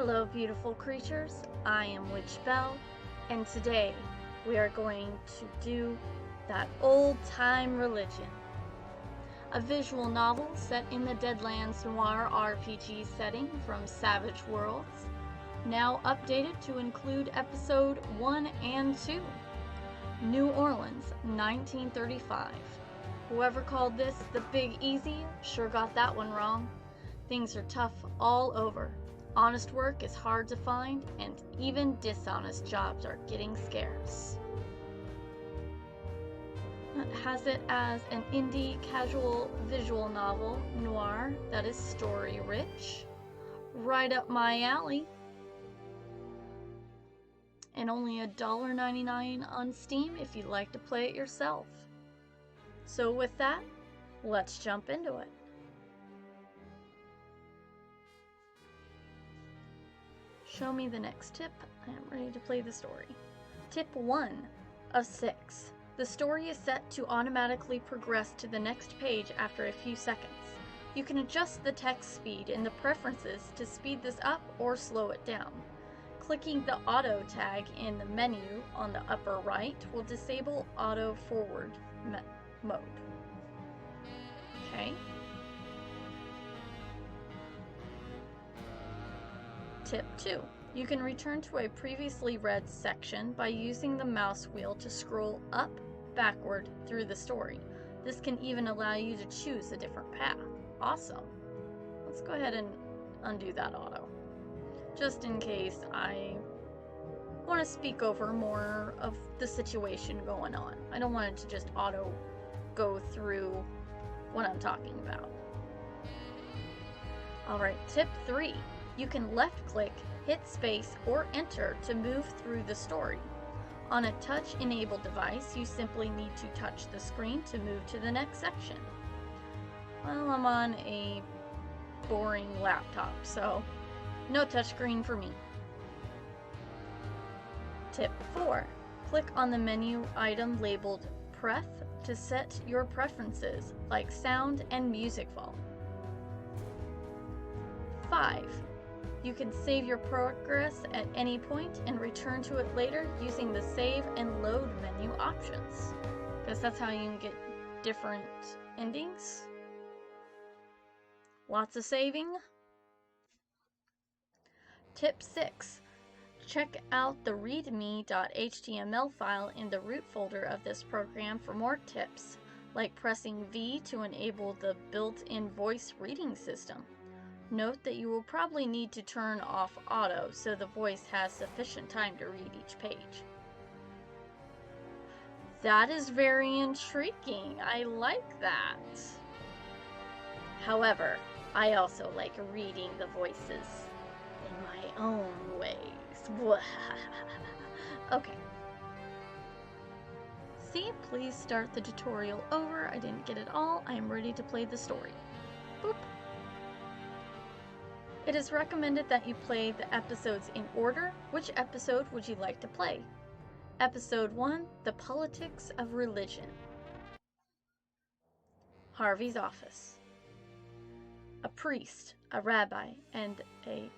Hello, beautiful creatures. I am Witch Belle, and today we are going to do that old-time religion. A visual novel set in the Deadlands Noir RPG setting from Savage Worlds, now updated to include episode 1 and 2. New Orleans, 1935. Whoever called this the Big Easy sure got that one wrong. Things are tough all over. Honest work is hard to find, and even dishonest jobs are getting scarce. It has it as an indie casual visual novel noir that is story rich. Right up my alley. And only $1.99 on Steam if you'd like to play it yourself. So with that, let's jump into it. Show me the next tip. I am ready to play the story. Tip 1 of 6. The story is set to automatically progress to the next page after a few seconds. You can adjust the text speed in the preferences to speed this up or slow it down. Clicking the auto tag in the menu on the upper right will disable auto forward mode. Okay. Tip 2. You can return to a previously read section by using the mouse wheel to scroll up, backward through the story. This can even allow you to choose a different path. Awesome. Let's go ahead and undo that auto. Just in case I want to speak over more of the situation going on. I don't want it to just auto go through what I'm talking about. Alright, tip 3. You can left click, hit space, or enter to move through the story. On a touch-enabled device, you simply need to touch the screen to move to the next section. Well, I'm on a boring laptop, so no touchscreen for me. Tip 4. Click on the menu item labeled Pref to set your preferences, like sound and music volume. 5. You can save your progress at any point and return to it later using the save and load menu options. Because that's how you can get different endings. Lots of saving. Tip 6. Check out the readme.html file in the root folder of this program for more tips, like pressing V to enable the built-in voice reading system. Note that you will probably need to turn off auto so the voice has sufficient time to read each page. That is very intriguing. I like that. However, I also like reading the voices in my own ways. Okay. See, please start the tutorial over. I didn't get it all. I am ready to play the story. Boop. It is recommended that you play the episodes in order. Which episode would you like to play? Episode 1, The Politics of Religion. Harvey's office. A priest, a rabbi, and a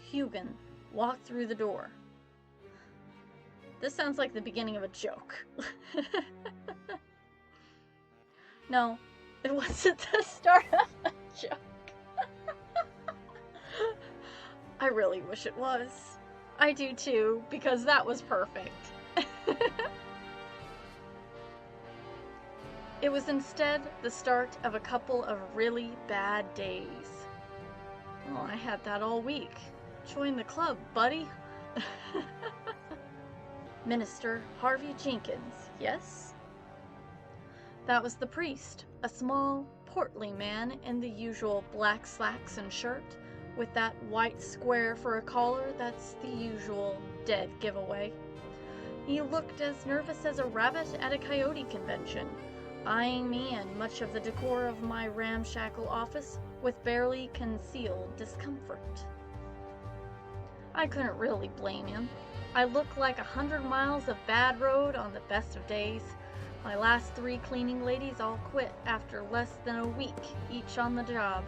Hugan walk through the door. This sounds like the beginning of a joke. No, it wasn't the start of a joke. I really wish it was. I do too, because that was perfect. It was instead the start of a couple of really bad days. Oh, I had that all week. Join the club, buddy. Minister Harvey Jenkins, yes? That was the priest, a small, portly man in the usual black slacks and shirt, with that white square for a collar that's the usual dead giveaway. He looked as nervous as a rabbit at a coyote convention, eyeing me and much of the decor of my ramshackle office with barely concealed discomfort. I couldn't really blame him. I looked like 100 miles of bad road on the best of days. My last 3 cleaning ladies all quit after less than a week each on the job.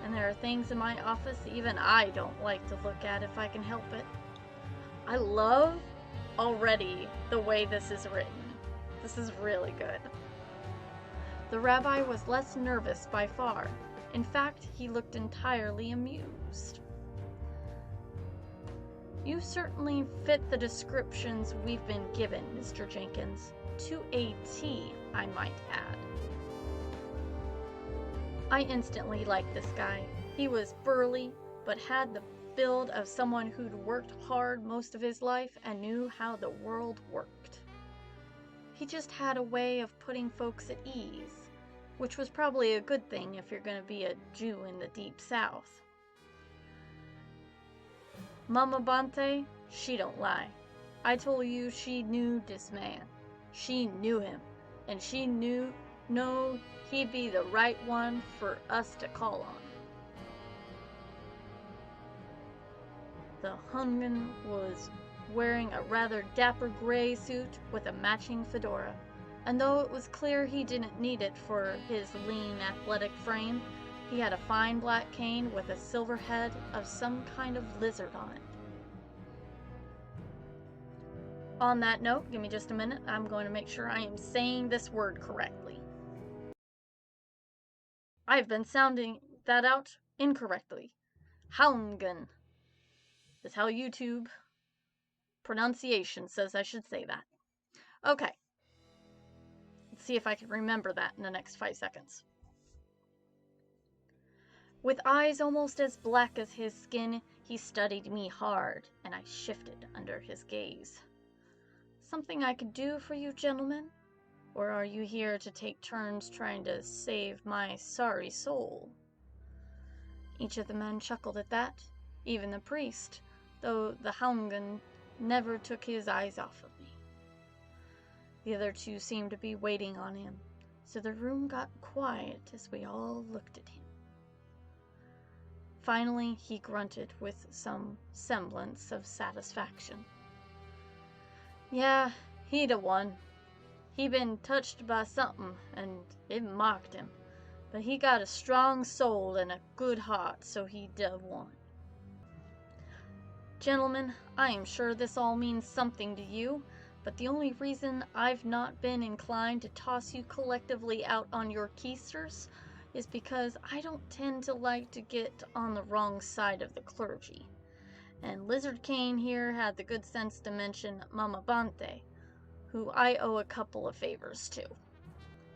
and there are things in my office even I don't like to look at if I can help it. I love already the way this is written. This is really good. The rabbi was less nervous by far. In fact, he looked entirely amused. You certainly fit the descriptions we've been given, Mr. Jenkins. To a T, I might add. I instantly liked this guy. He was burly, but had the build of someone who'd worked hard most of his life and knew how the world worked. He just had a way of putting folks at ease, which was probably a good thing if you're going to be a Jew in the Deep South. Mama Bante, she don't lie. I told you she knew this man. She knew him, and she knew he'd be the right one for us to call on. The Hungan was wearing a rather dapper gray suit with a matching fedora, and though it was clear he didn't need it for his lean, athletic frame, he had a fine black cane with a silver head of some kind of lizard on it. On that note, give me just a minute. I'm going to make sure I am saying this word correctly. I've been sounding that out incorrectly. Haungan is how YouTube pronunciation says I should say that. Okay. Let's see if I can remember that in the next 5 seconds. With eyes almost as black as his skin, he studied me hard, and I shifted under his gaze. Something I could do for you, gentlemen? Or are you here to take turns trying to save my sorry soul? Each of the men chuckled at that, even the priest, though the Haungan never took his eyes off of me. The other two seemed to be waiting on him, so the room got quiet as we all looked at him. Finally, he grunted with some semblance of satisfaction. Yeah, he'd a won. He been touched by something, and it mocked him. But he got a strong soul and a good heart, so he done won. Gentlemen, I am sure this all means something to you, but the only reason I've not been inclined to toss you collectively out on your keisters is because I don't tend to like to get on the wrong side of the clergy. And Lizard Cane here had the good sense to mention Mama Bante, who I owe a couple of favors to.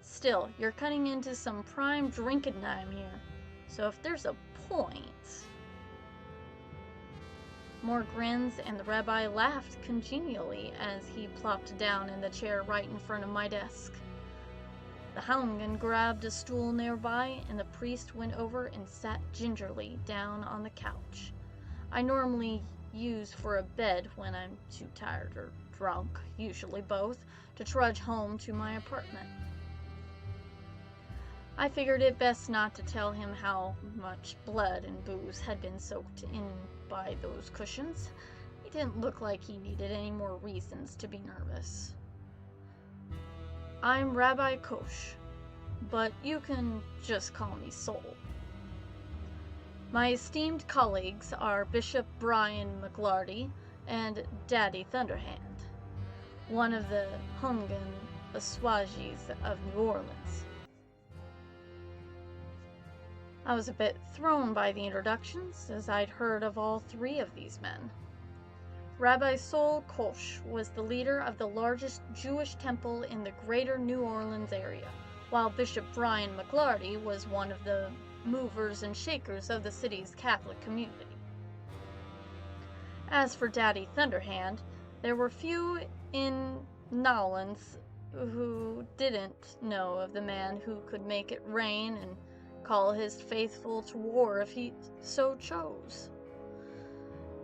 Still, you're cutting into some prime drinking time here, so if there's a point... More grins, and the rabbi laughed congenially as he plopped down in the chair right in front of my desk. The Haungan grabbed a stool nearby, and the priest went over and sat gingerly down on the couch I normally use for a bed when I'm too tired or drunk, usually both, to trudge home to my apartment. I figured it best not to tell him how much blood and booze had been soaked in by those cushions. He didn't look like he needed any more reasons to be nervous. I'm Rabbi Kosh, but you can just call me Soul. My esteemed colleagues are Bishop Brian McLarty and Daddy Thunderhand, one of the Hungan Aswajis of New Orleans. I was a bit thrown by the introductions, as I'd heard of all three of these men. Rabbi Sol Kosh was the leader of the largest Jewish temple in the greater New Orleans area, while Bishop Brian McLarty was one of the movers and shakers of the city's Catholic community. As for Daddy Thunderhand, there were few in Nolans who didn't know of the man who could make it rain and call his faithful to war if he so chose.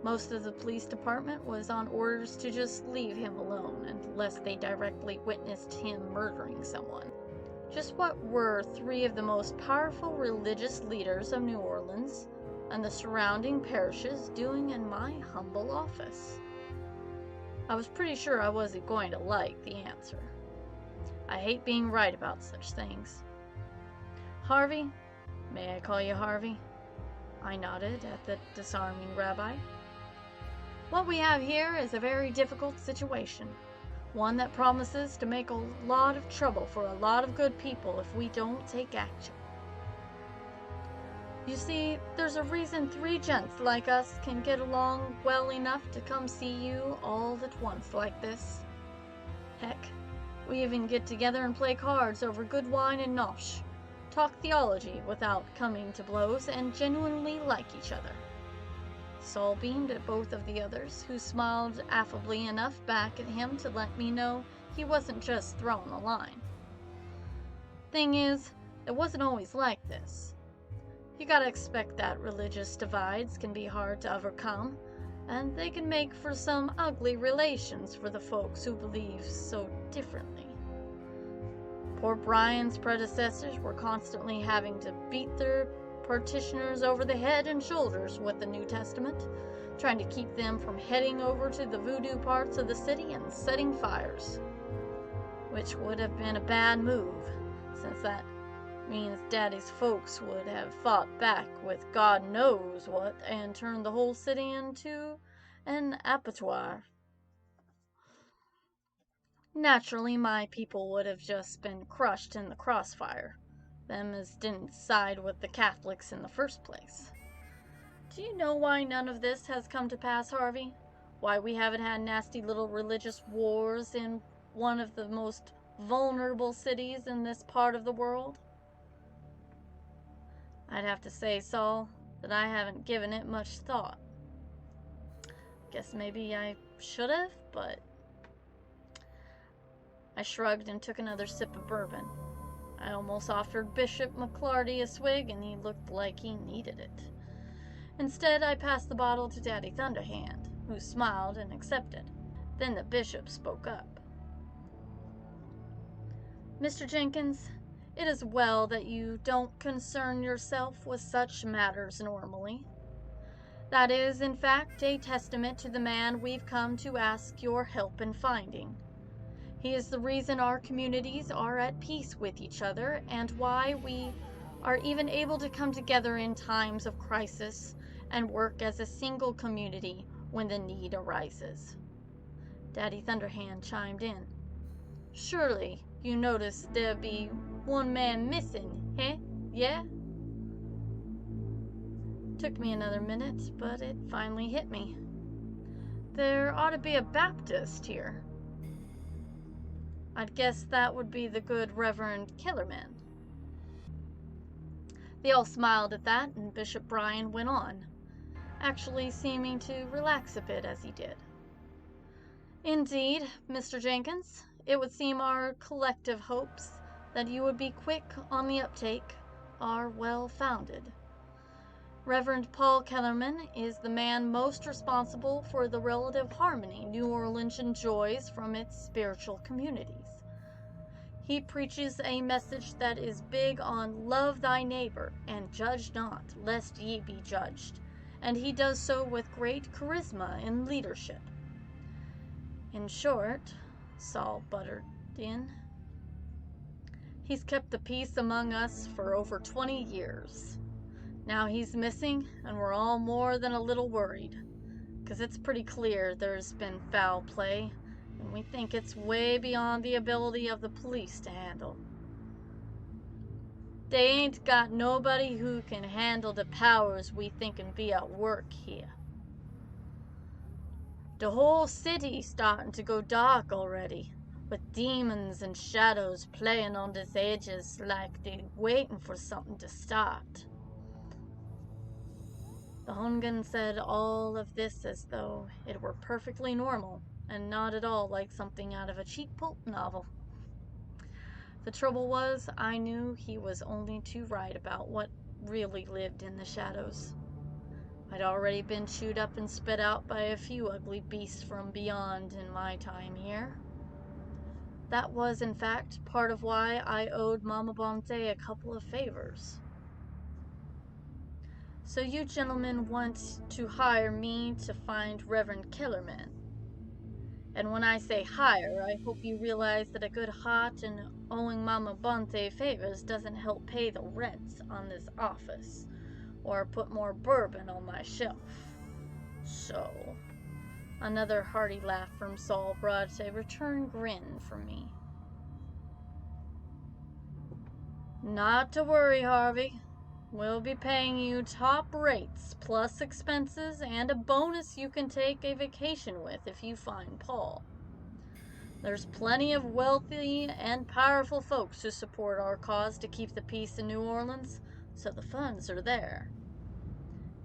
Most of the police department was on orders to just leave him alone unless they directly witnessed him murdering someone. Just what were three of the most powerful religious leaders of New Orleans and the surrounding parishes doing in my humble office? I was pretty sure I wasn't going to like the answer. I hate being right about such things. Harvey? May I call you Harvey? I nodded at the disarming rabbi. What we have here is a very difficult situation. One that promises to make a lot of trouble for a lot of good people if we don't take action. You see, there's a reason 3 gents like us can get along well enough to come see you all at once like this. Heck, we even get together and play cards over good wine and nosh, talk theology without coming to blows, and genuinely like each other. Saul beamed at both of the others, who smiled affably enough back at him to let me know he wasn't just throwing a line. Thing is, it wasn't always like this. You gotta expect that religious divides can be hard to overcome, and they can make for some ugly relations for the folks who believe so differently. Poor Brian's predecessors were constantly having to beat their parishioners over the head and shoulders with the New Testament, trying to keep them from heading over to the voodoo parts of the city and setting fires, which would have been a bad move, since that means Daddy's folks would have fought back with God knows what and turned the whole city into an abattoir. Naturally, my people would have just been crushed in the crossfire, them as didn't side with the Catholics in the first place. Do you know why none of this has come to pass, Harvey? Why we haven't had nasty little religious wars in one of the most vulnerable cities in this part of the world? I'd have to say, Saul, that I haven't given it much thought. Guess maybe I should have, but... I shrugged and took another sip of bourbon. I almost offered Bishop McClarty a swig, and he looked like he needed it. Instead, I passed the bottle to Daddy Thunderhand, who smiled and accepted. Then the bishop spoke up. Mr. Jenkins, it is well that you don't concern yourself with such matters normally. That is, in fact, a testament to the man we've come to ask your help in finding. He is the reason our communities are at peace with each other, and why we are even able to come together in times of crisis and work as a single community when the need arises. Daddy Thunderhand chimed in. Surely you noticed there be one man missing, eh? Yeah? Took me another minute, but it finally hit me. There ought to be a Baptist here. I'd guess that would be the good Reverend Kellerman. They all smiled at that, and Bishop Brian went on, actually seeming to relax a bit as he did. Indeed, Mr. Jenkins, it would seem our collective hopes that you would be quick on the uptake are well-founded. Reverend Paul Kellerman is the man most responsible for the relative harmony New Orleans enjoys from its spiritual communities. He preaches a message that is big on love thy neighbor and judge not, lest ye be judged, and he does so with great charisma and leadership. In short, Saul buttered in, he's kept the peace among us for over 20 years. Now he's missing, and we're all more than a little worried, 'cause it's pretty clear there's been foul play, and we think it's way beyond the ability of the police to handle. They ain't got nobody who can handle the powers we think can be at work here. The whole city's starting to go dark already, with demons and shadows playing on these edges like they waiting for something to start. The Hungan said all of this as though it were perfectly normal, and not at all like something out of a cheap pulp novel. The trouble was, I knew he was only too right about what really lived in the shadows. I'd already been chewed up and spit out by a few ugly beasts from beyond in my time here. That was, in fact, part of why I owed Mama Bonte a couple of favors. So you gentlemen want to hire me to find Reverend Kellerman. And when I say hire, I hope you realize that a good heart and owing Mama Bonte favors doesn't help pay the rent on this office, or put more bourbon on my shelf. So, another hearty laugh from Saul brought a return grin from me. Not to worry, Harvey. We'll be paying you top rates, plus expenses, and a bonus you can take a vacation with if you find Paul. There's plenty of wealthy and powerful folks who support our cause to keep the peace in New Orleans, so the funds are there.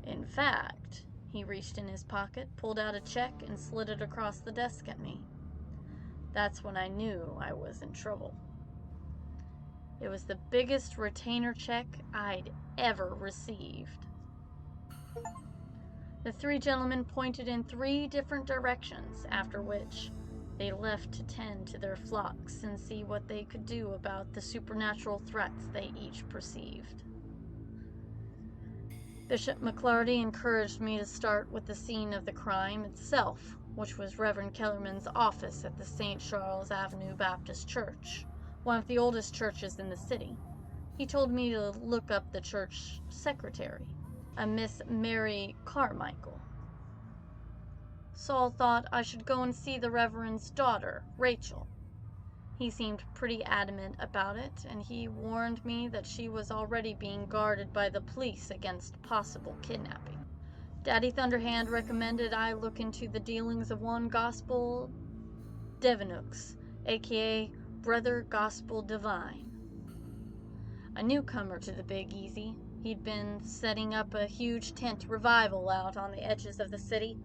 In fact, he reached in his pocket, pulled out a check, and slid it across the desk at me. That's when I knew I was in trouble. It was the biggest retainer check I'd ever received. The three gentlemen pointed in 3 different directions, after which they left to tend to their flocks and see what they could do about the supernatural threats they each perceived. Bishop McClarty encouraged me to start with the scene of the crime itself, which was Reverend Kellerman's office at the St. Charles Avenue Baptist Church, one of the oldest churches in the city. He told me to look up the church secretary, a Miss Mary Carmichael. Saul thought I should go and see the Reverend's daughter, Rachel. He seemed pretty adamant about it, and he warned me that she was already being guarded by the police against possible kidnapping. Daddy Thunderhand recommended I look into the dealings of one Gospel Devanux, aka Brother Gospel Divine. A newcomer to the Big Easy, he'd been setting up a huge tent revival out on the edges of the city,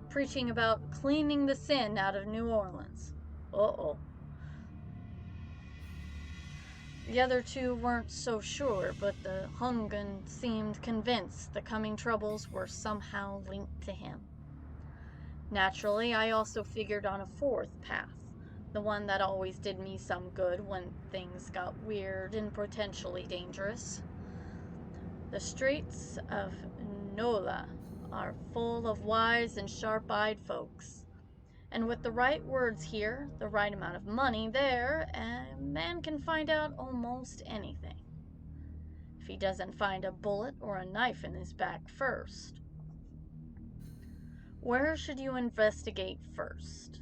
preaching about cleaning the sin out of New Orleans. Uh-oh. The other 2 weren't so sure, but the Hungan seemed convinced the coming troubles were somehow linked to him. Naturally, I also figured on a 4th path, the one that always did me some good when things got weird and potentially dangerous. The streets of Nola are full of wise and sharp-eyed folks. And with the right words here, the right amount of money there, a man can find out almost anything. If he doesn't find a bullet or a knife in his back first. Where should you investigate first?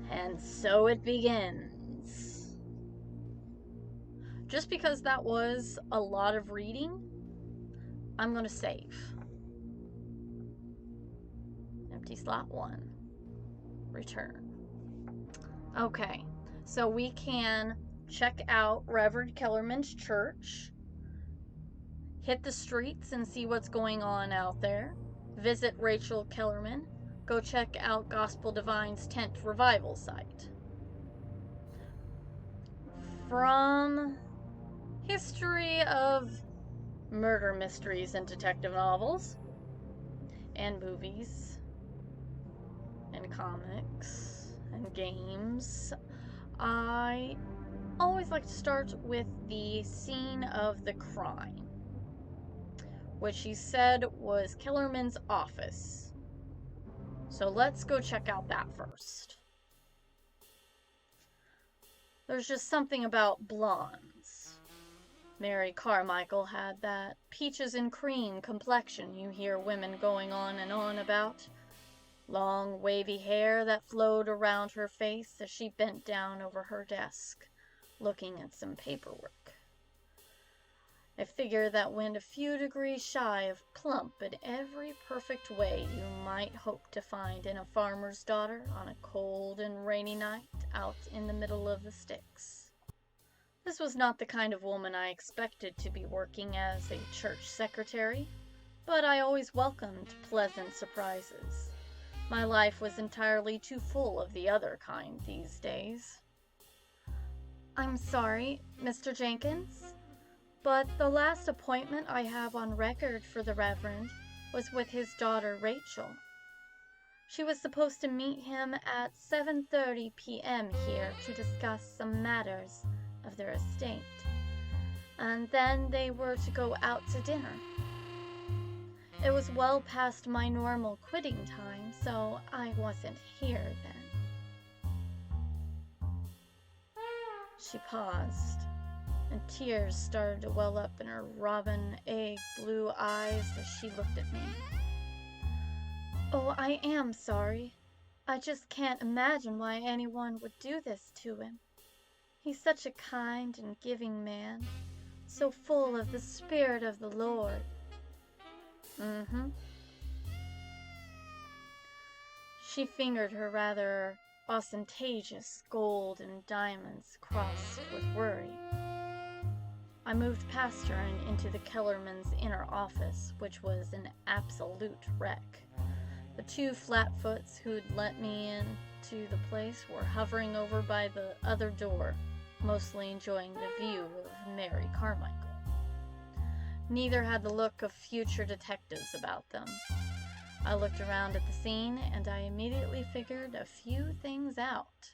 And so it begins. Just because that was a lot of reading, I'm going to save. Empty slot 1. Return. Okay, so we can check out Reverend Kellerman's church, hit the streets and see what's going on out there, visit Rachel Kellerman, go check out Gospel Divine's tent revival site. From history of murder mysteries and detective novels and movies and comics and games, I always like to start with the scene of the crime, which he said was Kellerman's office. So let's go check out that first. There's just something about blondes. Mary Carmichael had that peaches and cream complexion you hear women going on and on about. Long, wavy hair that flowed around her face as she bent down over her desk, looking at some paperwork. A figure that went a few degrees shy of plump in every perfect way you might hope to find in a farmer's daughter on a cold and rainy night out in the middle of the sticks. This was not the kind of woman I expected to be working as a church secretary, but I always welcomed pleasant surprises. My life was entirely too full of the other kind these days. I'm sorry, Mr. Jenkins, but the last appointment I have on record for the Reverend was with his daughter Rachel. She was supposed to meet him at 7:30 p.m. here to discuss some matters of their estate, and then they were to go out to dinner. It was well past my normal quitting time, so I wasn't here then. She paused. and tears started to well up in her robin egg blue eyes as she looked at me. "Oh, I am sorry. I just can't imagine why anyone would do this to him. He's such a kind and giving man, so full of the Spirit of the Lord." "Mm-hmm." She fingered her rather ostentatious gold and diamonds crossed with worry. I moved past her and into the Kellerman's inner office, which was an absolute wreck. The two flatfoots who'd let me into the place were hovering over by the other door, mostly enjoying the view of Mary Carmichael. Neither had the look of future detectives about them. I looked around at the scene, and I immediately figured a few things out.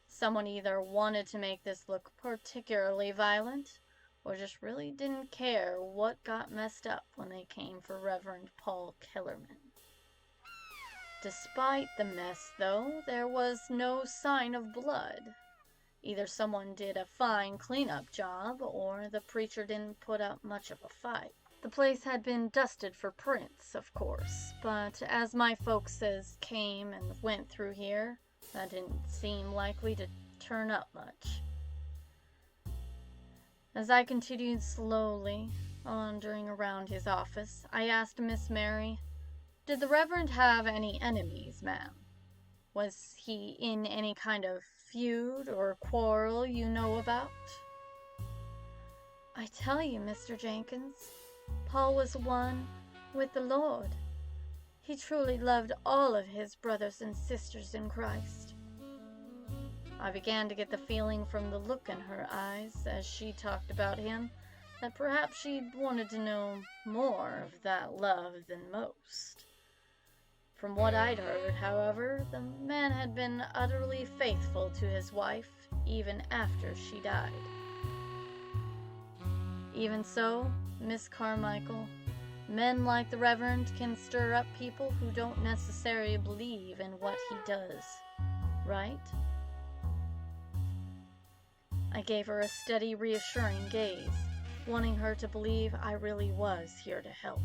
Someone either wanted to make this look particularly violent, or just really didn't care what got messed up when they came for Reverend Paul Kellerman. Despite the mess, though, there was no sign of blood. Either someone did a fine cleanup job, or the preacher didn't put up much of a fight. The place had been dusted for prints, of course, but as my folkses came and went through here, that didn't seem likely to turn up much. As I continued slowly wandering around his office, I asked Miss Mary, "Did the Reverend have any enemies, ma'am? Was he in any kind of feud or quarrel you know about?" "I tell you, Mr. Jenkins, Paul was one with the Lord. He truly loved all of his brothers and sisters in Christ." I began to get the feeling from the look in her eyes as she talked about him that perhaps she wanted to know more of that love than most. From what I'd heard, however, the man had been utterly faithful to his wife even after she died. Even so, Miss Carmichael, men like the Reverend can stir up people who don't necessarily believe in what he does, right? I gave her a steady, reassuring gaze, wanting her to believe I really was here to help.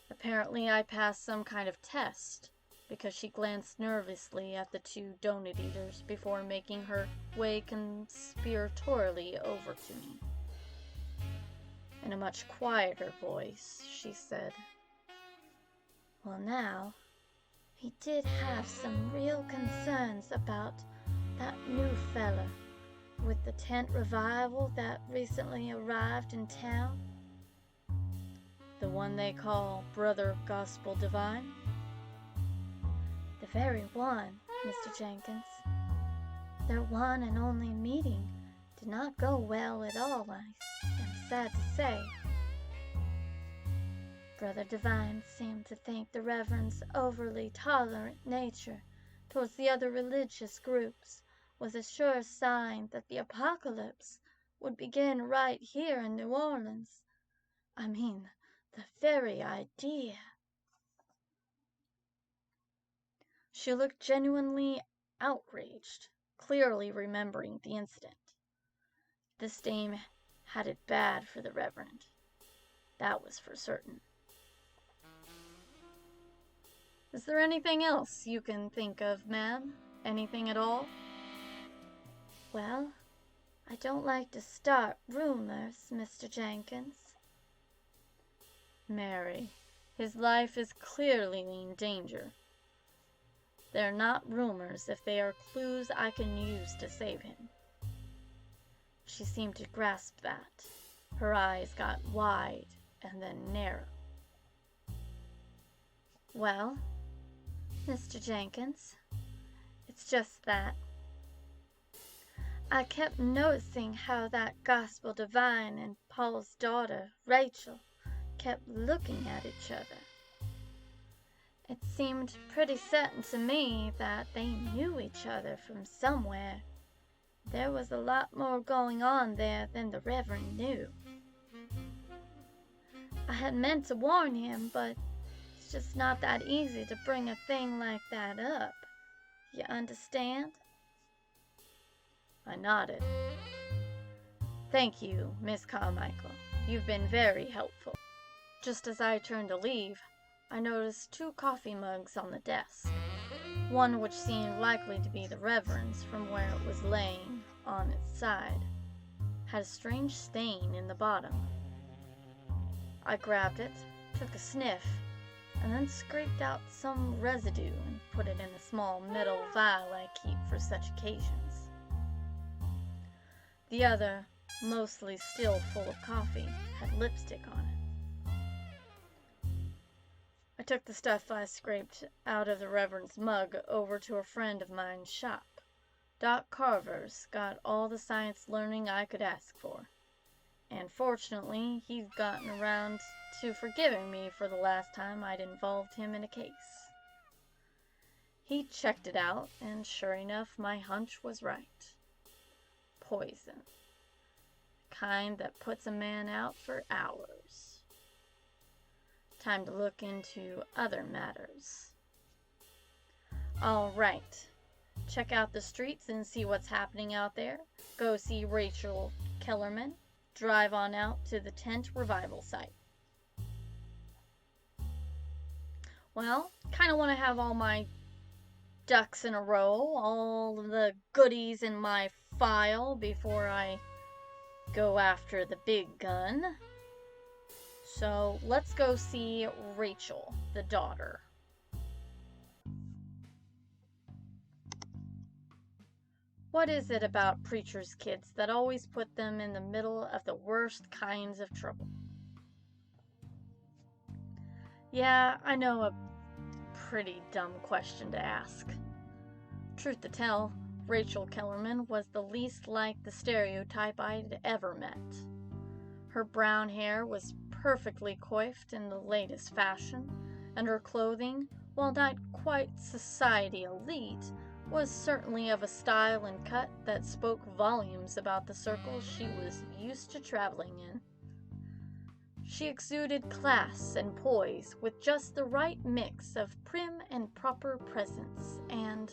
Apparently I passed some kind of test, because she glanced nervously at the two donut eaters before making her way conspiratorially over to me. In a much quieter voice, she said, "Well now, he did have some real concerns about that new fella with the tent revival that recently arrived in town. The one they call Brother Gospel Divine?" "The very one, Mr. Jenkins. Their one and only meeting did not go well at all, I am sad to say. Brother Divine seemed to think the Reverend's overly tolerant nature towards the other religious groups was a sure sign that the apocalypse would begin right here in New Orleans. I mean, the very idea." She looked genuinely outraged, clearly remembering the incident. This dame had it bad for the Reverend. That was for certain. "Is there anything else you can think of, ma'am? Anything at all?" "Well, I don't like to start rumors, Mr. Jenkins." "Mary, his life is clearly in danger. They're not rumors if they are clues I can use to save him." She seemed to grasp that. Her eyes got wide and then narrow. "Well, Mr. Jenkins, it's just that I kept noticing how that Gospel Divine and Paul's daughter, Rachel, kept looking at each other. It seemed pretty certain to me that they knew each other from somewhere. There was a lot more going on there than the Reverend knew. I had meant to warn him, but it's just not that easy to bring a thing like that up. You understand?" I nodded. Thank you, Miss Carmichael. You've been very helpful. Just as I turned to leave, I noticed 2 coffee mugs on the desk. One, which seemed likely to be the Reverend's from where it was laying on its side, had a strange stain in the bottom. I grabbed it, took a sniff, and then scraped out some residue and put it in a small metal vial I keep for such occasions. The other, mostly still full of coffee, had lipstick on it. I took the stuff I scraped out of the Reverend's mug over to a friend of mine's shop. Doc Carver's got all the science learning I could ask for. And fortunately, he's gotten around to forgiving me for the last time I'd involved him in a case. He checked it out, and sure enough, my hunch was right. Poison. Kind that puts a man out for hours. Time to look into other matters. All right. Check out the streets and see what's happening out there. Go see Rachel Kellerman. Drive on out to the tent revival site. Well, kind of want to have all my ducks in a row, all the goodies in my file before I go after the big gun. So let's go see Rachel, the daughter. What is it about preachers' kids that always put them in the middle of the worst kinds of trouble? Yeah, I know, a pretty dumb question to ask. Truth to tell, Rachel Kellerman was the least like the stereotype I'd ever met. Her brown hair was perfectly coiffed in the latest fashion, and her clothing, while not quite society elite, was certainly of a style and cut that spoke volumes about the circles she was used to traveling in. She exuded class and poise with just the right mix of prim and proper presence and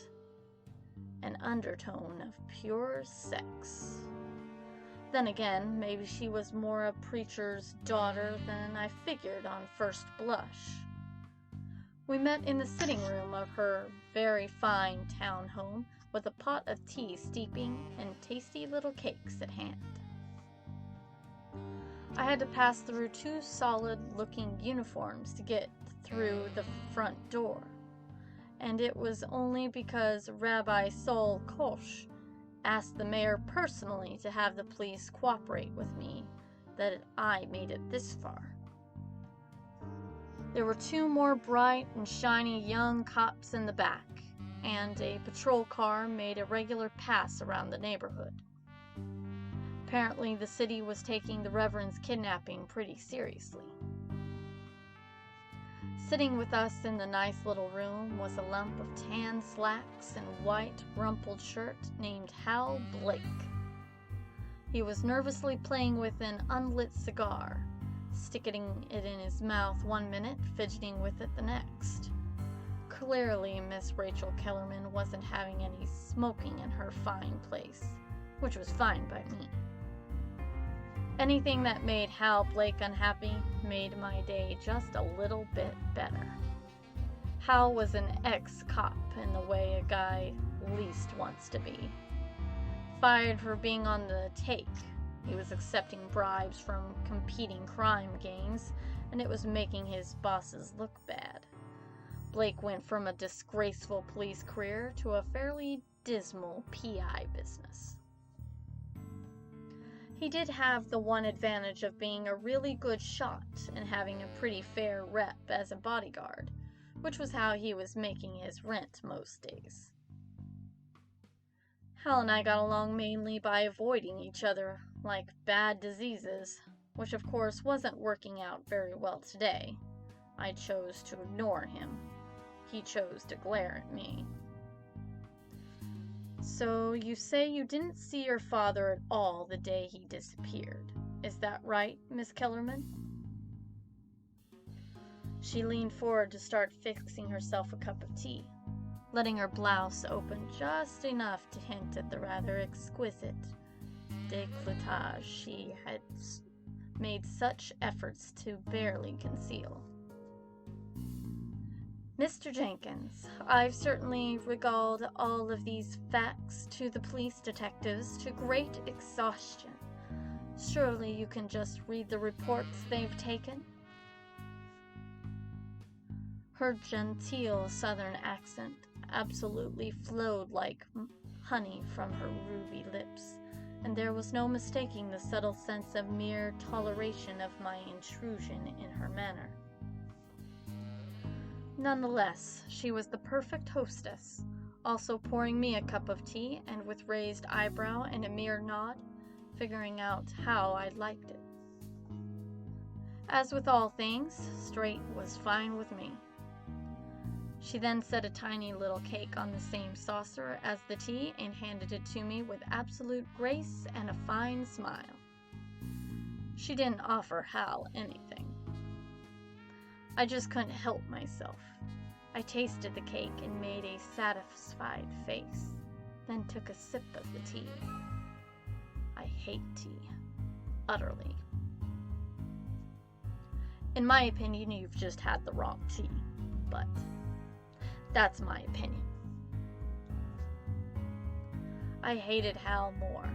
an undertone of pure sex. Then again, maybe she was more a preacher's daughter than I figured on first blush. We met in the sitting room of her very fine town home with a pot of tea steeping and tasty little cakes at hand. I had to pass through 2 solid-looking uniforms to get through the front door, and it was only because Rabbi Sol Kosh asked the mayor personally to have the police cooperate with me that I made it this far. There were 2 more bright and shiny young cops in the back, and a patrol car made a regular pass around the neighborhood. Apparently, the city was taking the Reverend's kidnapping pretty seriously. Sitting with us in the nice little room was a lump of tan slacks and white rumpled shirt named Hal Blake. He was nervously playing with an unlit cigar, sticking it in his mouth one minute, fidgeting with it the next. Clearly, Miss Rachel Kellerman wasn't having any smoking in her fine place, which was fine by me. Anything that made Hal Blake unhappy made my day just a little bit better. Hal was an ex-cop in the way a guy least wants to be. Fired for being on the take. He was accepting bribes from competing crime gangs, and it was making his bosses look bad. Blake went from a disgraceful police career to a fairly dismal PI business. He did have the one advantage of being a really good shot and having a pretty fair rep as a bodyguard, which was how he was making his rent most days. Hal and I got along mainly by avoiding each other like bad diseases, which of course wasn't working out very well today. I chose to ignore him. He chose to glare at me. So you say you didn't see your father at all the day he disappeared. Is that right, Miss Kellerman? She leaned forward to start fixing herself a cup of tea, letting her blouse open just enough to hint at the rather exquisite décolletage she had made such efforts to barely conceal. Mr. Jenkins, I've certainly regaled all of these facts to the police detectives to great exhaustion. Surely you can just read the reports they've taken? Her genteel southern accent absolutely flowed like honey from her ruby lips, and there was no mistaking the subtle sense of mere toleration of my intrusion in her manner. Nonetheless, she was the perfect hostess, also pouring me a cup of tea and with raised eyebrow and a mere nod, figuring out how I liked it. As with all things, straight was fine with me. She then set a tiny little cake on the same saucer as the tea and handed it to me with absolute grace and a fine smile. She didn't offer Hal anything. I just couldn't help myself. I tasted the cake and made a satisfied face, then took a sip of the tea. I hate tea. Utterly. In my opinion, you've just had the wrong tea, but that's my opinion. I hated Hal more,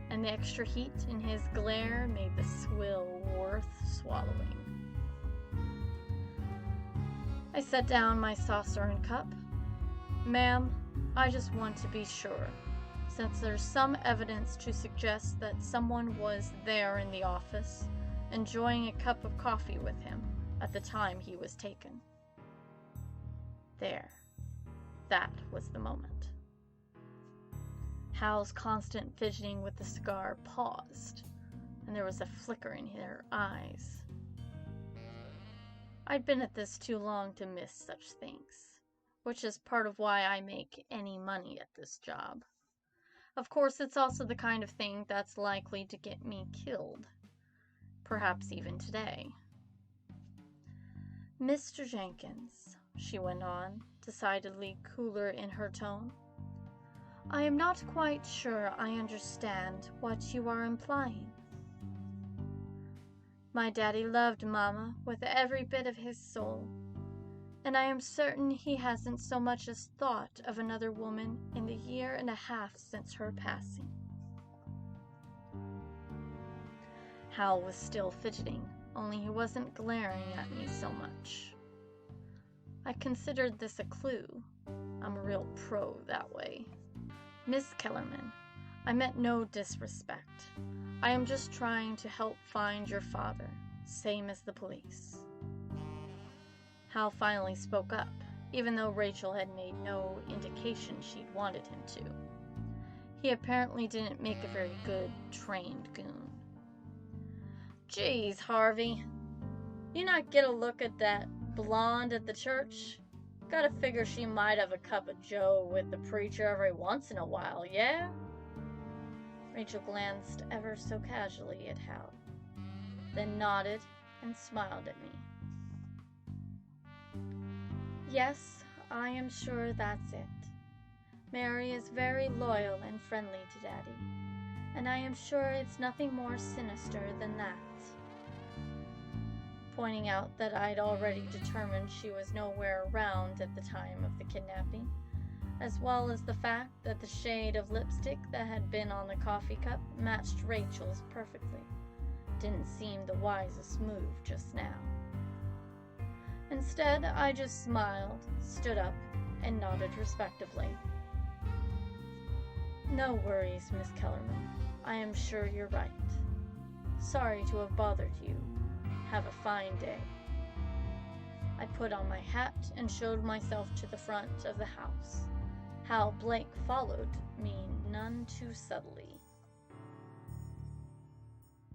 and the extra heat in his glare made the swill worth swallowing. I set down my saucer and cup. Ma'am, I just want to be sure, since there's some evidence to suggest that someone was there in the office, enjoying a cup of coffee with him at the time he was taken. There. That was the moment. Hal's constant fidgeting with the cigar paused, and there was a flicker in her eyes. I'd been at this too long to miss such things, which is part of why I make any money at this job. Of course, it's also the kind of thing that's likely to get me killed, perhaps even today. Mr. Jenkins, she went on, decidedly cooler in her tone, I am not quite sure I understand what you are implying. My daddy loved Mama with every bit of his soul, and I am certain he hasn't so much as thought of another woman in the year and a half since her passing. Hal was still fidgeting, only he wasn't glaring at me so much. I considered this a clue. I'm a real pro that way. Miss Kellerman, I meant no disrespect. I am just trying to help find your father, same as the police. Hal finally spoke up, even though Rachel had made no indication she'd wanted him to. He apparently didn't make a very good, trained goon. Geez, Harvey, you not get a look at that blonde at the church? Gotta figure she might have a cup of joe with the preacher every once in a while, yeah? Rachel glanced ever so casually at Hal, then nodded and smiled at me. Yes, I am sure that's it. Mary is very loyal and friendly to Daddy, and I am sure it's nothing more sinister than that. Pointing out that I'd already determined she was nowhere around at the time of the kidnapping, as well as the fact that the shade of lipstick that had been on the coffee cup matched Rachel's perfectly, didn't seem the wisest move just now. Instead, I just smiled, stood up, and nodded respectively. No worries, Miss Kellerman. I am sure you're right. Sorry to have bothered you. Have a fine day. I put on my hat and showed myself to the front of the house. Hal Blake followed me none too subtly.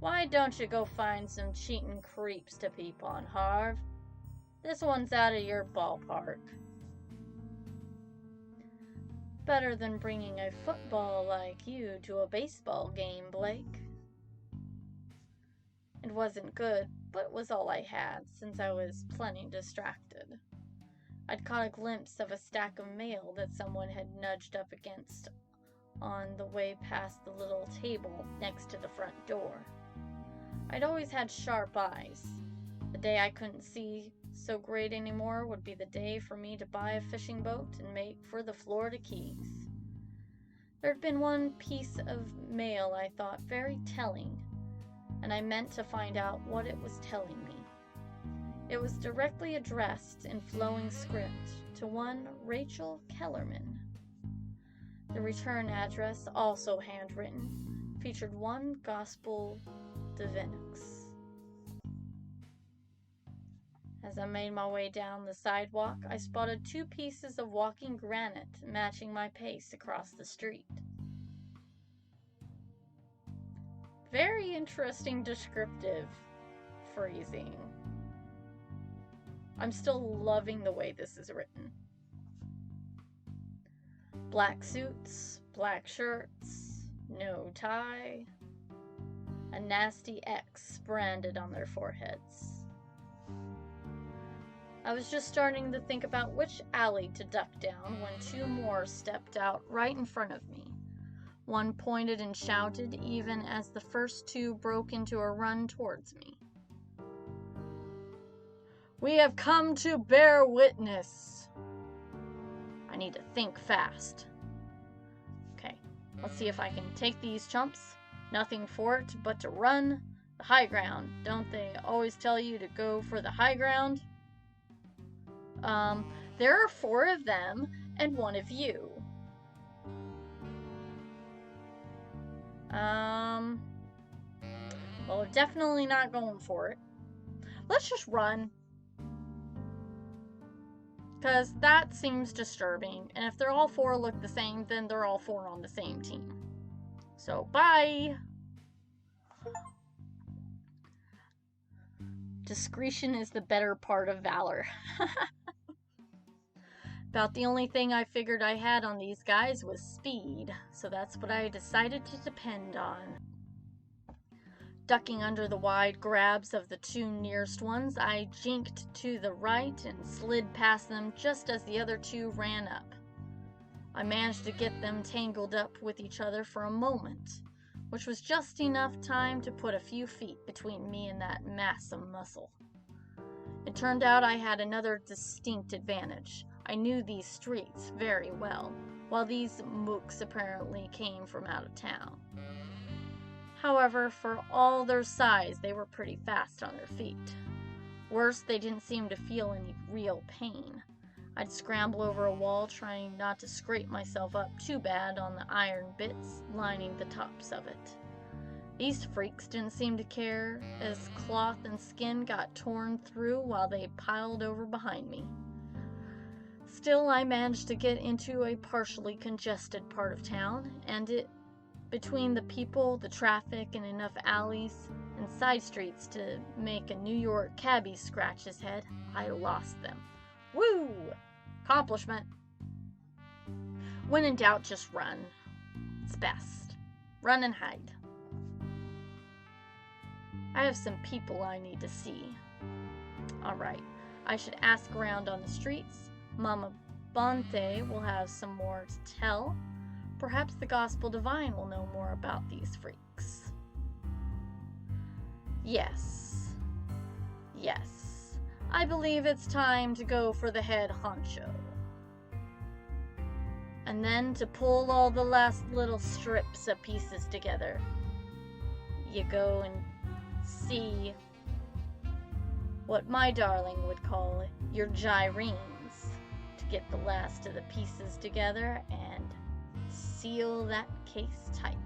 Why don't you go find some cheating creeps to peep on, Harv? This one's out of your ballpark. Better than bringing a football like you to a baseball game, Blake. It wasn't good, but it was all I had, since I was plenty distracted. I'd caught a glimpse of a stack of mail that someone had nudged up against on the way past the little table next to the front door. I'd always had sharp eyes. The day I couldn't see so great anymore would be the day for me to buy a fishing boat and make for the Florida Keys. There'd been one piece of mail I thought very telling, and I meant to find out what it was telling me. It was directly addressed in flowing script to one Rachel Kellerman. The return address, also handwritten, featured one Gospel Divinux. As I made my way down the sidewalk, I spotted 2 pieces of walking granite matching my pace across the street. Very interesting descriptive phrasing. I'm still loving the way this is written. Black suits, black shirts, no tie, a nasty X branded on their foreheads. I was just starting to think about which alley to duck down when 2 more stepped out right in front of me. One pointed and shouted even as the first 2 broke into a run towards me. "We have come to bear witness." I need to think fast. Okay, let's see if I can take these chumps. Nothing for it but to run the high ground. Don't they always tell you to go for the high ground? There are 4 of them and 1 of you. Well, we're definitely not going for it. Let's just run. Because that seems disturbing, and if they're all 4 look the same, then they're all 4 on the same team. So, bye! Discretion is the better part of valor. About the only thing I figured I had on these guys was speed, so that's what I decided to depend on. Ducking under the wide grabs of the 2 nearest ones, I jinked to the right and slid past them just as the other 2 ran up. I managed to get them tangled up with each other for a moment, which was just enough time to put a few feet between me and that mass of muscle. It turned out I had another distinct advantage. I knew these streets very well, while these mooks apparently came from out of town. However, for all their size, they were pretty fast on their feet. Worse, they didn't seem to feel any real pain. I'd scramble over a wall, trying not to scrape myself up too bad on the iron bits lining the tops of it. These freaks didn't seem to care, as cloth and skin got torn through while they piled over behind me. Still, I managed to get into a partially congested part of town, and between the people, the traffic, and enough alleys and side streets to make a New York cabbie scratch his head, I lost them. Woo! Accomplishment. When in doubt, just run. It's best. Run and hide. I have some people I need to see. Alright, I should ask around on the streets. Mama Bonte will have some more to tell. Perhaps the Gospel Divine will know more about these freaks. Yes. I believe it's time to go for the head honcho. And then to pull all the last little strips of pieces together. You go and see what my darling would call your gyrenes, to get the last of the pieces together and seal that case tight.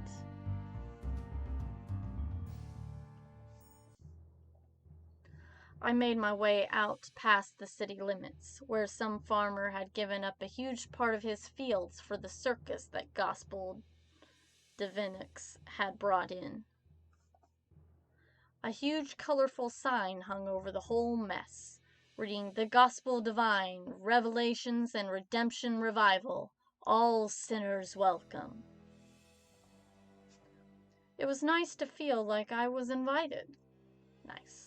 I made my way out past the city limits, where some farmer had given up a huge part of his fields for the circus that Gospel Divinux had brought in. A huge colorful sign hung over the whole mess, reading "The Gospel Divine, Revelations and Redemption Revival, all sinners welcome." It was nice to feel like I was invited. Nice.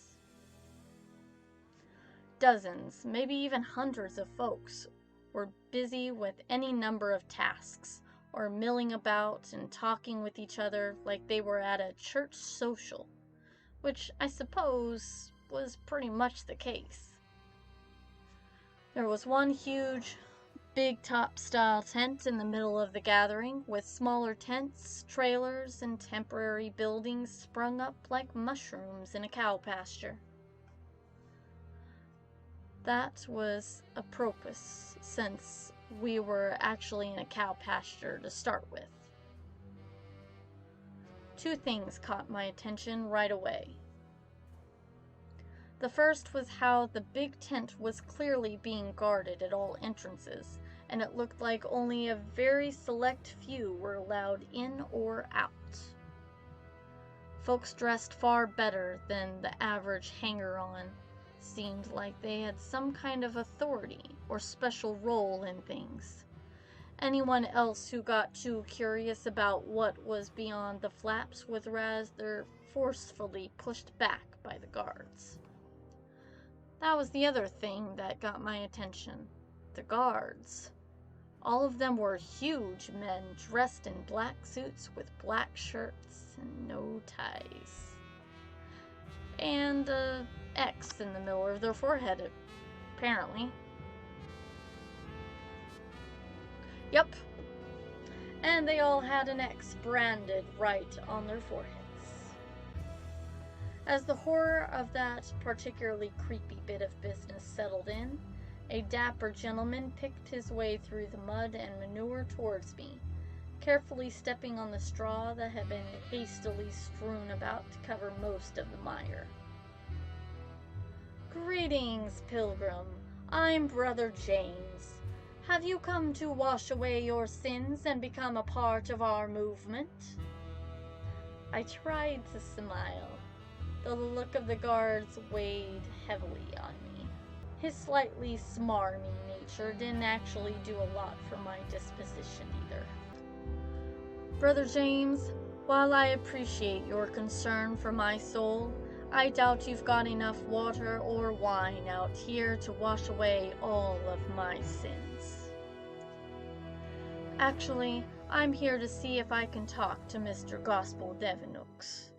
Dozens, maybe even hundreds of folks were busy with any number of tasks, or milling about and talking with each other like they were at a church social, which I suppose was pretty much the case. There was one huge, big top-style tent in the middle of the gathering, with smaller tents, trailers, and temporary buildings sprung up like mushrooms in a cow pasture. That was apropos, since we were actually in a cow pasture to start with. Two things caught my attention right away. The first was how the big tent was clearly being guarded at all entrances, and it looked like only a very select few were allowed in or out. Folks dressed far better than the average hanger-on seemed like they had some kind of authority or special role in things. Anyone else who got too curious about what was beyond the flaps was rather forcefully pushed back by the guards. That was the other thing that got my attention. The guards. All of them were huge men dressed in black suits with black shirts and no ties. And a X in the middle of their forehead, apparently. Yep. And they all had an X branded right on their foreheads. As the horror of that particularly creepy bit of business settled in, a dapper gentleman picked his way through the mud and manure towards me, carefully stepping on the straw that had been hastily strewn about to cover most of the mire. "Greetings, pilgrim. I'm Brother James. Have you come to wash away your sins and become a part of our movement?" I tried to smile, though the look of the guards weighed heavily on me. His slightly smarmy nature didn't actually do a lot for my disposition either. "Brother James, while I appreciate your concern for my soul, I doubt you've got enough water or wine out here to wash away all of my sins. Actually, I'm here to see if I can talk to Mr. Gospel Devinux."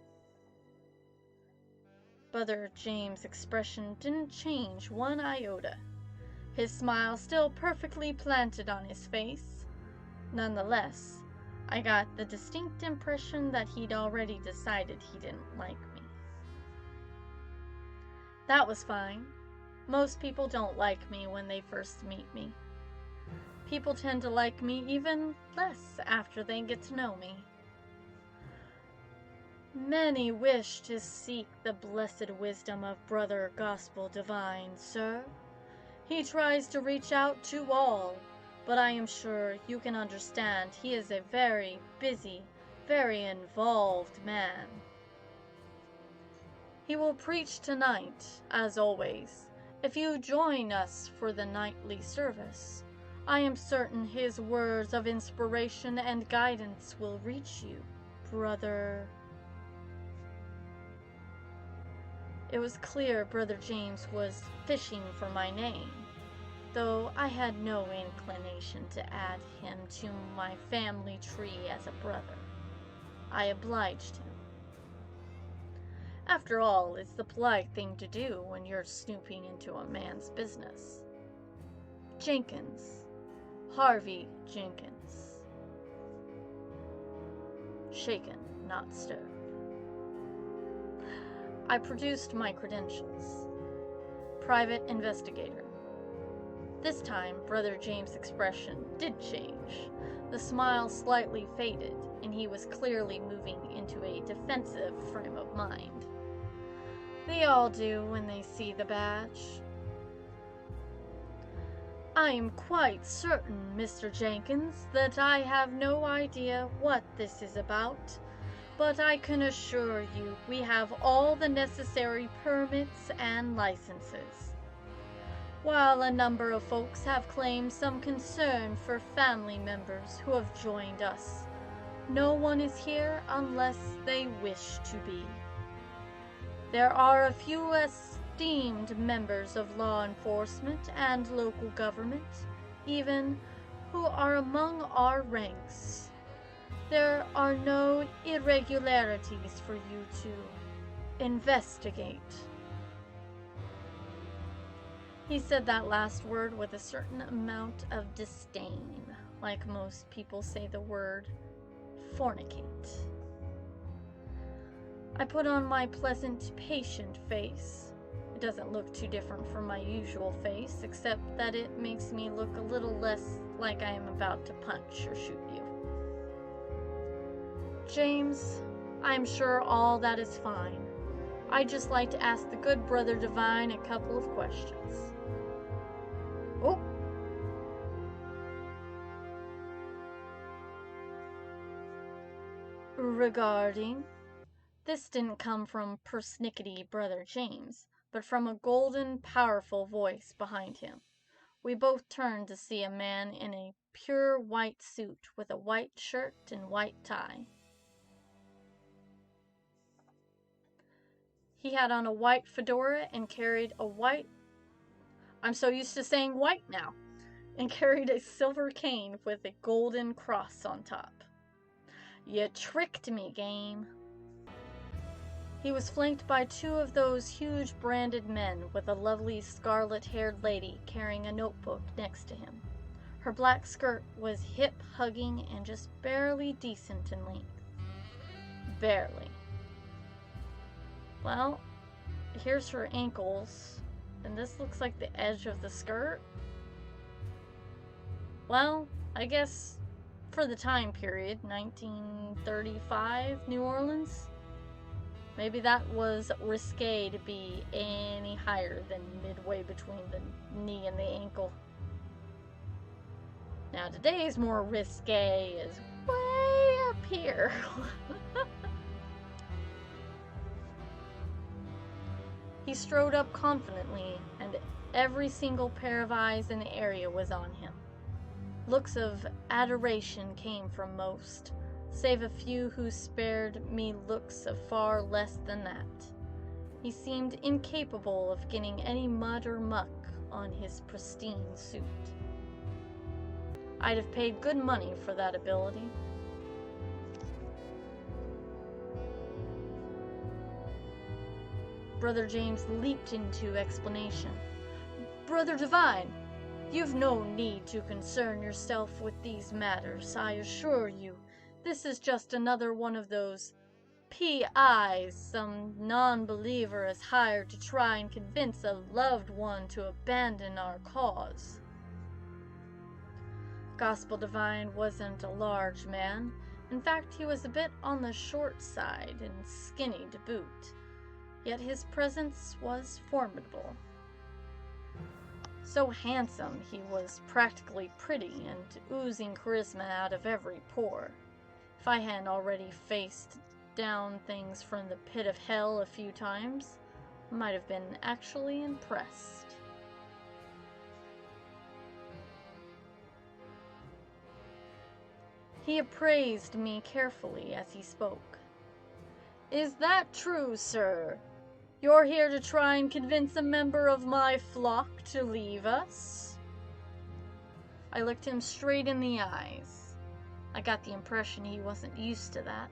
Brother James' expression didn't change one iota, his smile still perfectly planted on his face. Nonetheless, I got the distinct impression that he'd already decided he didn't like me. That was fine. Most people don't like me when they first meet me. People tend to like me even less after they get to know me. Many wish to seek the blessed wisdom of Brother Gospel Divine, sir. He tries to reach out to all, but I am sure you can understand he is a very busy, very involved man. He will preach tonight, as always. If you join us for the nightly service, I am certain his words of inspiration and guidance will reach you, Brother. It was clear Brother James was fishing for my name, though I had no inclination to add him to my family tree as a brother. I obliged him. After all, it's the polite thing to do when you're snooping into a man's business. Jenkins. Harvey Jenkins. Shaken, not stirred. I produced my credentials. Private investigator. This time, Brother James' expression did change. The smile slightly faded, and he was clearly moving into a defensive frame of mind. They all do when they see the badge. "I am quite certain, Mr. Jenkins, that I have no idea what this is about, but I can assure you we have all the necessary permits and licenses. While a number of folks have claimed some concern for family members who have joined us, no one is here unless they wish to be. There are a few esteemed members of law enforcement and local government, even who are among our ranks. There are no irregularities for you to investigate." He said that last word with a certain amount of disdain, like most people say the word fornicate. I put on my pleasant, patient face. It doesn't look too different from my usual face, except that it makes me look a little less like I am about to punch or shoot you. "James, I am sure all that is fine. I'd just like to ask the good Brother Divine a couple of questions." "Oh." "Regarding?" This didn't come from persnickety Brother James, but from a golden, powerful voice behind him. We both turned to see a man in a pure white suit with a white shirt and white tie. He had on a white fedora and carried a white... I'm so used to saying white now. And carried a silver cane with a golden cross on top. "You tricked me, game." He was flanked by two of those huge branded men with a lovely scarlet-haired lady carrying a notebook next to him. Her black skirt was hip-hugging and just barely decent in length. Barely. Well, here's her ankles, and this looks like the edge of the skirt. Well, I guess for the time period, 1935, New Orleans, maybe that was risque to be any higher than midway between the knee and the ankle. Now today's more risque is way up here. He strode up confidently, and every single pair of eyes in the area was on him. Looks of adoration came from most, save a few who spared me looks of far less than that. He seemed incapable of getting any mud or muck on his pristine suit. I'd have paid good money for that ability. Brother James leaped into explanation. "Brother Divine, you've no need to concern yourself with these matters, I assure you. This is just another one of those PIs some non-believer has hired to try and convince a loved one to abandon our cause." Gospel Divine wasn't a large man. In fact, he was a bit on the short side and skinny to boot. Yet his presence was formidable. So handsome, he was practically pretty and oozing charisma out of every pore. If I hadn't already faced down things from the pit of hell a few times, I might have been actually impressed. He appraised me carefully as he spoke. "Is that true, sir? You're here to try and convince a member of my flock to leave us?" I looked him straight in the eyes. I got the impression he wasn't used to that.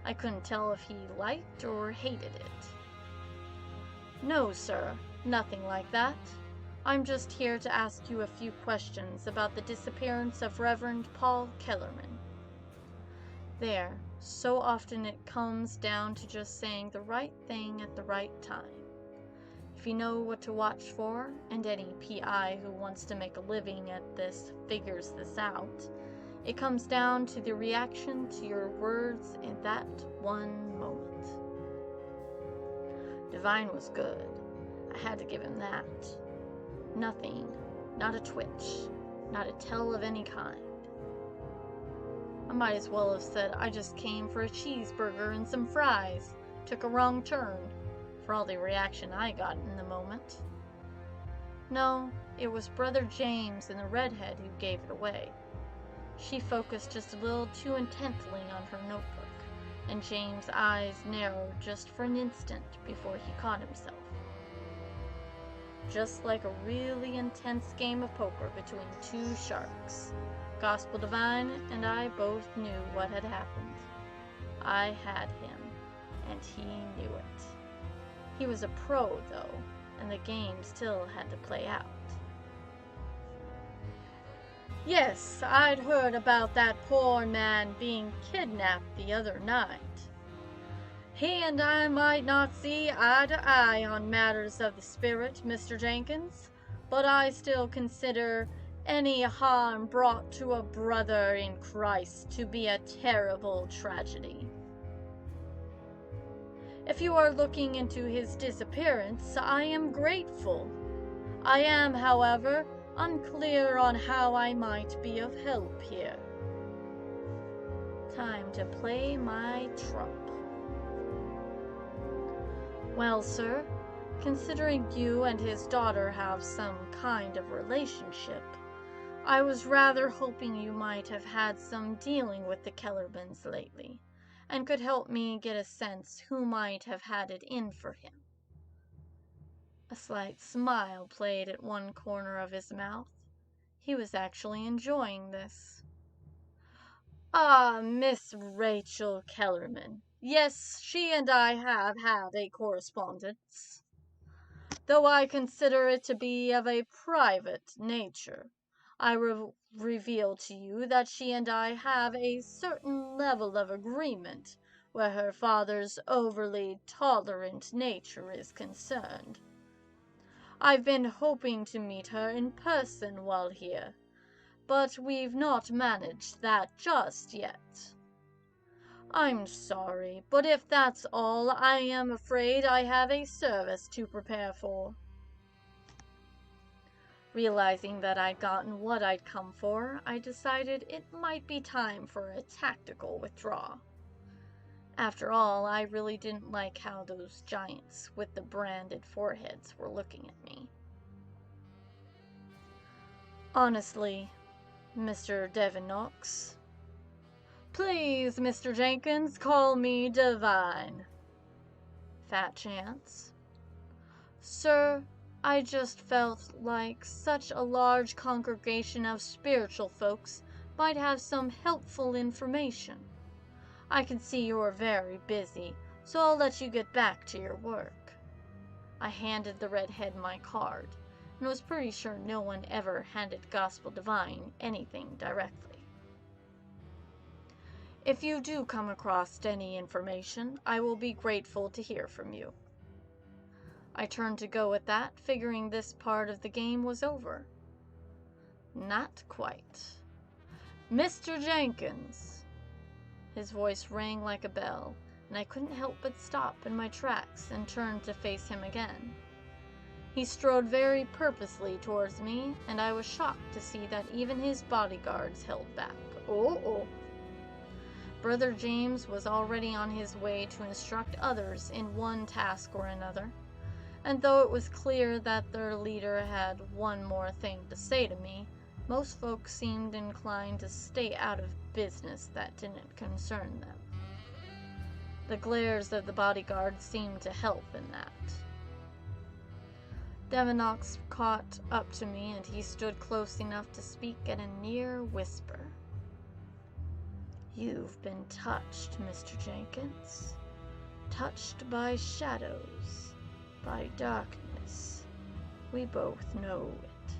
I couldn't tell if he liked or hated it. "No, sir, nothing like that. I'm just here to ask you a few questions about the disappearance of Reverend Paul Kellerman." There, so often it comes down to just saying the right thing at the right time. If you know what to watch for, and any PI who wants to make a living at this figures this out, it comes down to the reaction to your words in that one moment. Divine was good. I had to give him that. Nothing, not a twitch, not a tell of any kind. I might as well have said I just came for a cheeseburger and some fries. Took a wrong turn, for all the reaction I got in the moment. No, it was Brother James and the redhead who gave it away. She focused just a little too intently on her notebook, and James' eyes narrowed just for an instant before he caught himself. just like a really intense game of poker between two sharks. Gospel Divine and I both knew what had happened. I had him, and he knew it. He was a pro, though, and the game still had to play out. Yes, I'd heard about that poor man being kidnapped the other night. He and I might not see eye to eye on matters of the spirit, Mr. Jenkins, but I still consider any harm brought to a brother in Christ to be a terrible tragedy. If you are looking into his disappearance, I am grateful. I am, however, unclear on how I might be of help here. Time to play my trump. Well, sir, considering you and his daughter have some kind of relationship, I was rather hoping you might have had some dealing with the Kellermans lately, and could help me get a sense who might have had it in for him. A slight smile played at one corner of his mouth. He was actually enjoying this. Ah, Miss Rachel Kellerman. Yes, she and I have had a correspondence, though I consider it to be of a private nature. I reveal to you that she and I have a certain level of agreement where her father's overly tolerant nature is concerned. I've been hoping to meet her in person while here, but we've not managed that just yet. I'm sorry, but if that's all, I am afraid I have a service to prepare for. Realizing that I'd gotten what I'd come for, I decided it might be time for a tactical withdrawal. After all, I really didn't like how those giants with the branded foreheads were looking at me. Honestly, Mr. Devin Knox. Please, Mr. Jenkins, call me Divine. Fat chance. Sir, I just felt like such a large congregation of spiritual folks might have some helpful information. I can see you're very busy, so I'll let you get back to your work. I handed the redhead my card, and was pretty sure no one ever handed Gospel Divine anything directly. If you do come across any information, I will be grateful to hear from you. I turned to go at that, figuring this part of the game was over. Not quite. Mr. Jenkins! His voice rang like a bell, and I couldn't help but stop in my tracks and turn to face him again. He strode very purposely towards me, and I was shocked to see that even his bodyguards held back. Oh. Brother James was already on his way to instruct others in one task or another, and though it was clear that their leader had one more thing to say to me, most folks seemed inclined to stay out of business that didn't concern them. The glares of the bodyguards seemed to help in that. Devinox caught up to me, and he stood close enough to speak at a near whisper. You've been touched, Mr. Jenkins. Touched by shadows, by darkness. We both know it.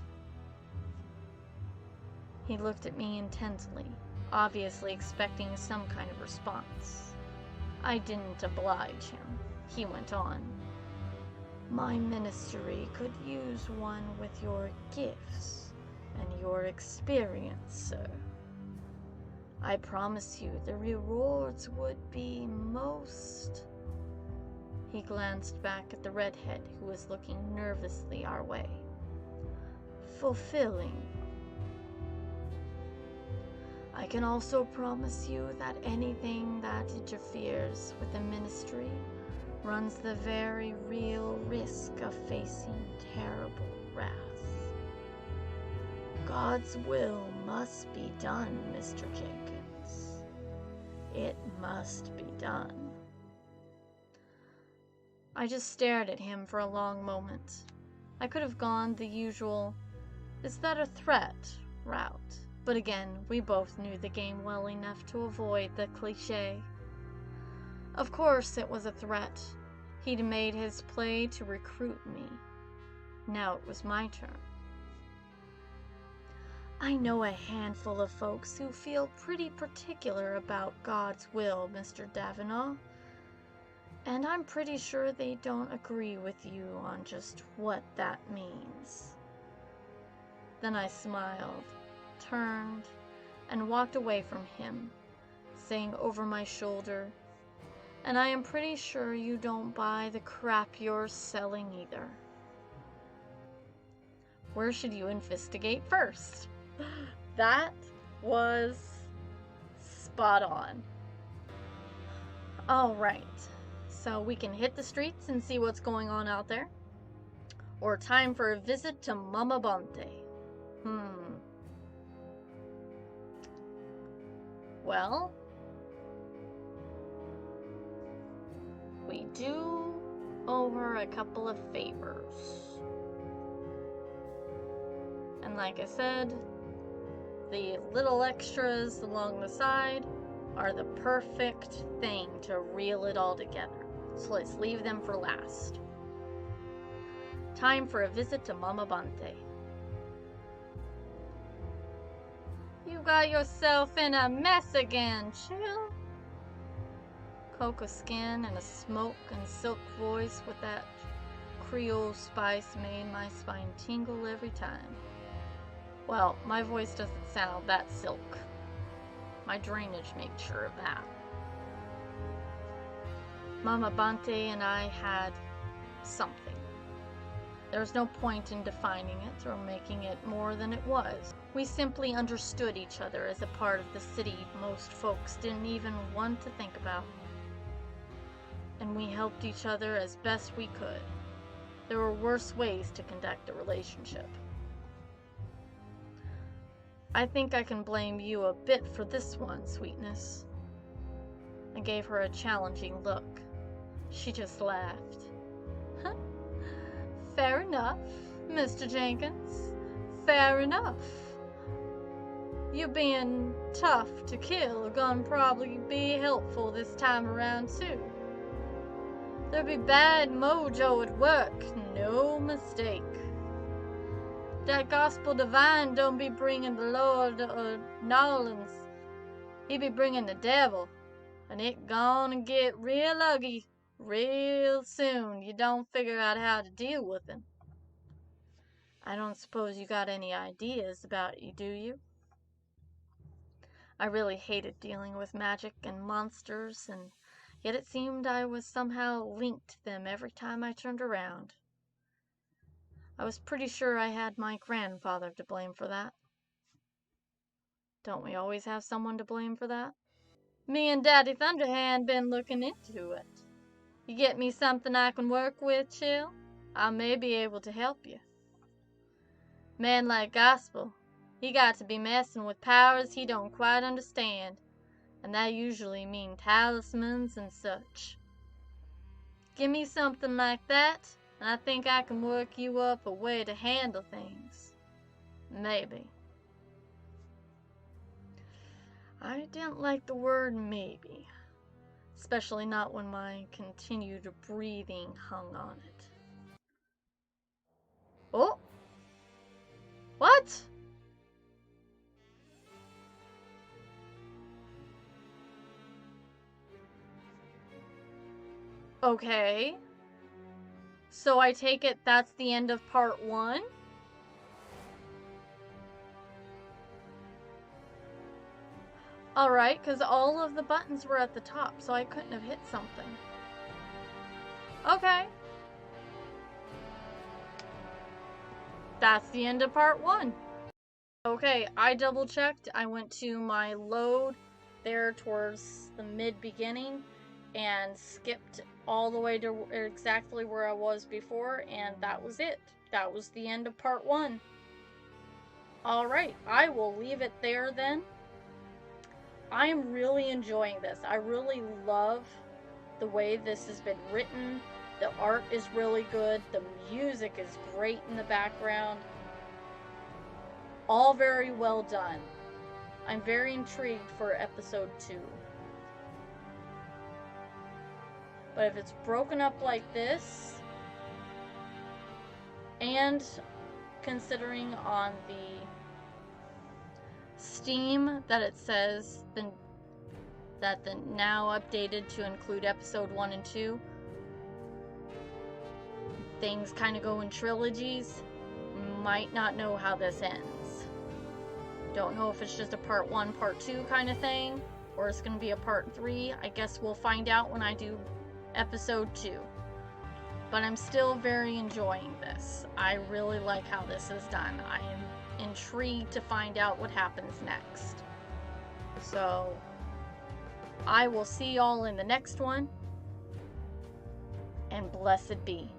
He looked at me intently, obviously expecting some kind of response. I didn't oblige him. He went on. My ministry could use one with your gifts and your experience, sir. I promise you the rewards would be most... He glanced back at the redhead who was looking nervously our way. Fulfilling. I can also promise you that anything that interferes with the ministry runs the very real risk of facing terrible wrath. God's will must be done, Mr. Jenkins. It must be done. I just stared at him for a long moment. I could have gone the usual, "Is that a threat?" route. But again, we both knew the game well enough to avoid the cliché. Of course it was a threat. He'd made his play to recruit me. Now it was my turn. "I know a handful of folks who feel pretty particular about God's will, Mr. Davenant, and I'm pretty sure they don't agree with you on just what that means." Then I smiled, turned, and walked away from him, saying over my shoulder, "And I am pretty sure you don't buy the crap you're selling either." Where should you investigate first? That was spot on. All right, so we can hit the streets and see what's going on out there. Or time for a visit to Mama Bonte. Well, we do owe her a couple of favors. And like I said, the little extras along the side are the perfect thing to reel it all together. So let's leave them for last. Time for a visit to Mama Bonte. "You got yourself in a mess again, chill." Cocoa skin and a smoke and silk voice with that Creole spice made my spine tingle every time. Well, my voice doesn't sound that silk. My drainage made sure of that. Mama Bonte and I had something. There was no point in defining it or making it more than it was. We simply understood each other as a part of the city most folks didn't even want to think about. And we helped each other as best we could. There were worse ways to conduct a relationship. "I think I can blame you a bit for this one, sweetness." I gave her a challenging look. She just laughed. "Fair enough, Mr. Jenkins. Fair enough. You being tough to kill gonna probably be helpful this time around too. There'll be bad mojo at work, no mistake. That gospel divine don't be bringing the Lord of Nolans. He be bringing the devil, and it gonna get real ugly real soon. You don't figure out how to deal with him. I don't suppose you got any ideas about it, do you?" I really hated dealing with magic and monsters, and yet it seemed I was somehow linked to them every time I turned around. I was pretty sure I had my grandfather to blame for that. Don't we always have someone to blame for that? "Me and Daddy Thunderhand been looking into it. You get me something I can work with, Chill? I may be able to help you. Man like gospel, he got to be messing with powers he don't quite understand, and that usually mean talismans and such. Give me something like that, and I think I can work you up a way to handle things. Maybe." I didn't like the word maybe, especially not when my continued breathing hung on it. Oh! What? Okay. So I take it that's the end of part 1? Alright, because all of the buttons were at the top, so I couldn't have hit something. Okay. That's the end of part 1. Okay, I double checked. I went to my load there towards the mid-beginning and skipped all the way to exactly where I was before, and that was it. That was the end of part 1. Alright, I will leave it there then. I am really enjoying this. I really love the way this has been written The art is really good. The music is great in the background. All very well done. I'm very intrigued for episode 2. But if it's broken up like this, and considering on the Steam that it says that the now updated to include episode 1 and 2, things kind of go in trilogies, might not know how this ends. Don't know if it's just a part 1, part 2 kind of thing, or it's going to be a part 3. I guess we'll find out when I do episode 2. But I'm still very enjoying this. I really like how this is done. I am intrigued to find out what happens next. So, I will see y'all in the next one, and blessed be.